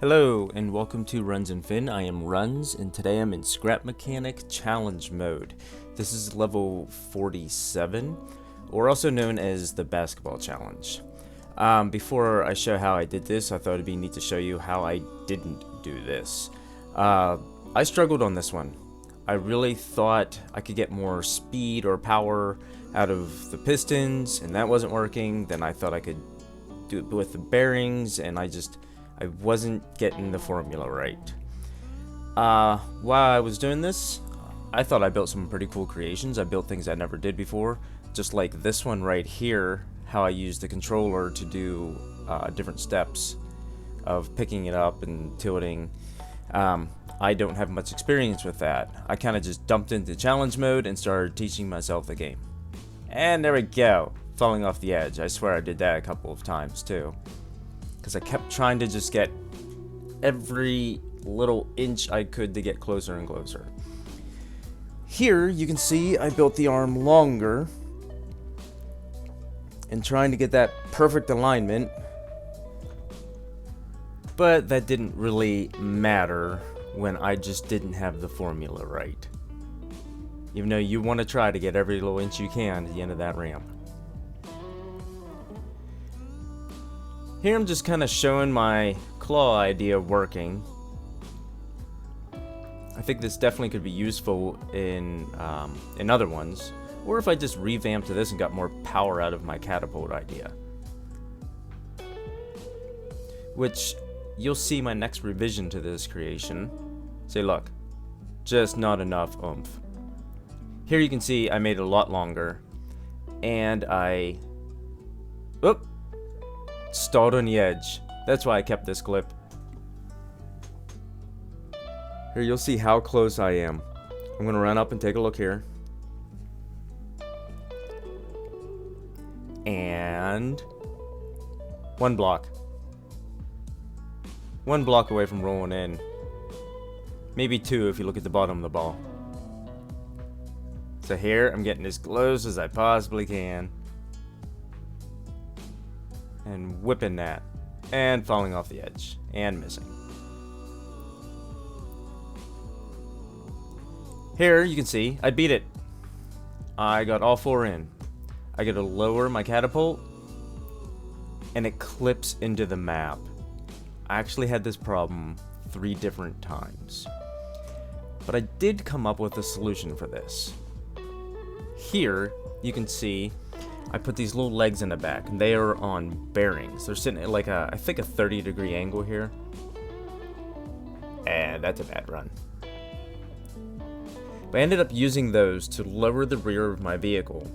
Hello and welcome to Runs and Fin. I am Runs and today I'm in Scrap Mechanic Challenge mode. This is level 47, or also known as the Basketball Challenge. Before I show how I did this, I thought it'd be neat to show you how I didn't do this. I struggled on this one. I really thought I could get more speed or power out of the pistons, and that wasn't working. Then I thought I could do it with the bearings, and I wasn't getting the formula right. While I was doing this, I thought I built some pretty cool creations. I built things I never did before, just like this one right here, how I used the controller to do different steps of picking it up and tilting. I don't have much experience with that. I kind of just dumped into challenge mode and started teaching myself the game. And there we go, falling off the edge. I swear I did that a couple of times too, because I kept trying to just get every little inch I could to get closer and closer. Here you can see I built the arm longer and trying to get that perfect alignment, but that didn't really matter when I just didn't have the formula right. Even though you want to try to get every little inch you can at the end of that ramp. Here I'm just kind of showing my claw idea working. I think this definitely could be useful in other ones, or if I just revamped this and got more power out of my catapult idea. Which you'll see my next revision to this creation. Say, look, just not enough oomph. Here you can see I made it a lot longer, and I stalled on the edge. That's why I kept this clip. Here you'll see how close I am. I'm gonna run up and take a look here. And one block. One block away from rolling in. Maybe two if you look at the bottom of the ball. So here I'm getting as close as I possibly can. And whipping that. And falling off the edge. And missing. Here you can see I beat it. I got all four in. I get to lower my catapult, and it clips into the map. I actually had this problem 3 different times, but I did come up with a solution for this. Here you can see I put these little legs in the back, and they are on bearings. They're sitting at like I think a 30-degree angle here, and that's a bad run. But I ended up using those to lower the rear of my vehicle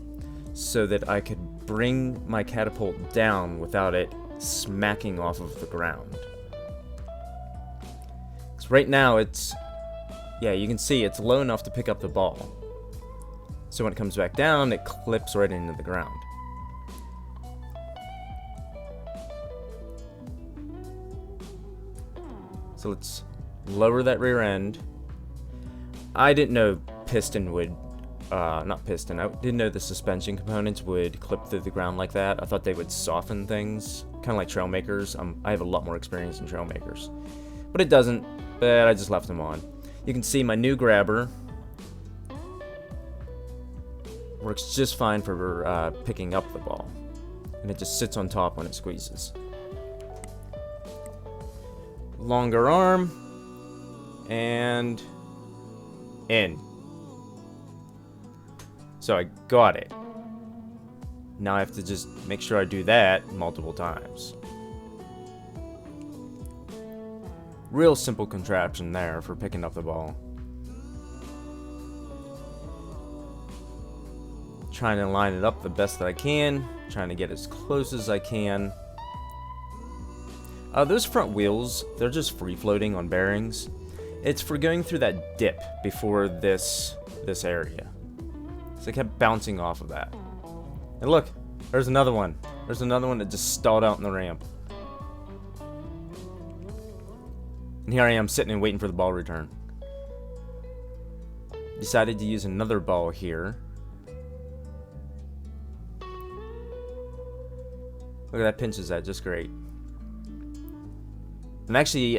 so that I could bring my catapult down without it smacking off of the ground. So right now you can see it's low enough to pick up the ball. So when it comes back down, it clips right into the ground. So let's lower that rear end. I didn't know piston would, I didn't know the suspension components would clip through the ground like that. I thought they would soften things, kind of like trail makers. I have a lot more experience in trail makers. But it doesn't, but I just left them on. You can see my new grabber works just fine for picking up the ball. And it just sits on top when it squeezes. Longer arm, and in. So I got it. Now I have to just make sure I do that multiple times. Real simple contraption there for picking up the ball. Trying to line it up the best that I can. Trying to get as close as I can. Those front wheels, they're just free floating on bearings. It's for going through that dip before this area. So I kept bouncing off of that. And look, there's another one. There's another one that just stalled out in the ramp. And here I am sitting and waiting for the ball return. Decided to use another ball here. Look at that, pinches that just great. And actually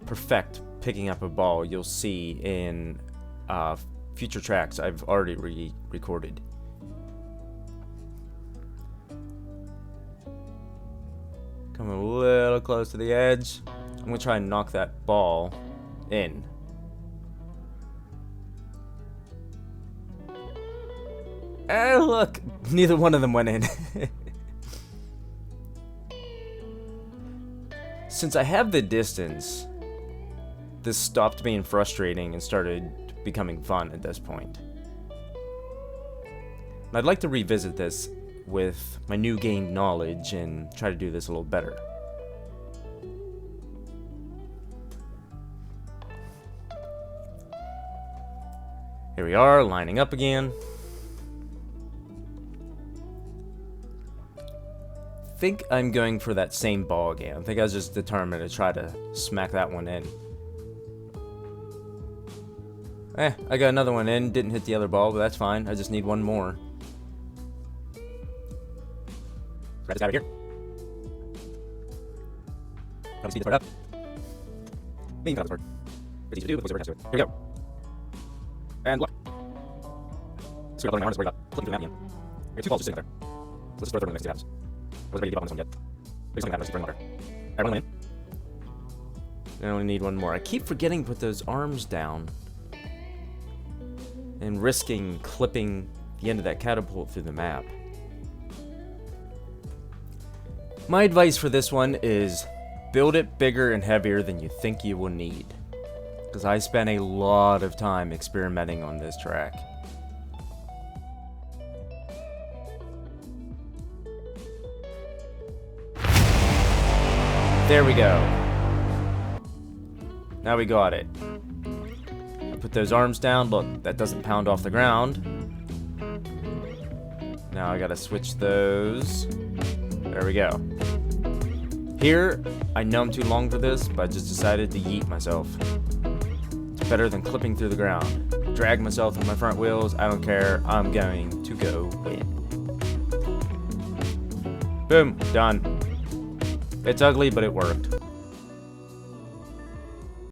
perfect picking up a ball, you'll see in future tracks I've already recorded. Coming a little close to the edge. I'm going to try and knock that ball in. Oh, look! Neither one of them went in. Since I have the distance, this stopped being frustrating and started becoming fun at this point. And I'd like to revisit this with my new gained knowledge and try to do this a little better. Here we are, lining up again. I think I'm going for that same ball again. I think I was just determined to try to smack that one in. I got another one in. Didn't hit the other ball, but that's fine. I just need one more. Grab this guy right here. Come speed this part up. Maybe not this part. It's easy to do, but we'll Here we go. And look. So we're going to worry about flipping through the map again. We have two balls just sitting there. So let's just throw the third one next to the happens. I wasn't ready to give up on this one yet. There's something happens, just bring water. Alright, one in. I only need one more. I keep forgetting to put those arms down and risking clipping the end of that catapult through the map. My advice for this one is build it bigger and heavier than you think you will need, because I spent a lot of time experimenting on this track. There we go. Now we got it. Put those arms down. Look, that doesn't pound off the ground. Now I gotta switch those. There we go. Here, I know I'm too long for this, but I just decided to yeet myself. It's better than clipping through the ground. Drag myself with my front wheels, I don't care. I'm going to go win. Boom, done. It's ugly, but it worked.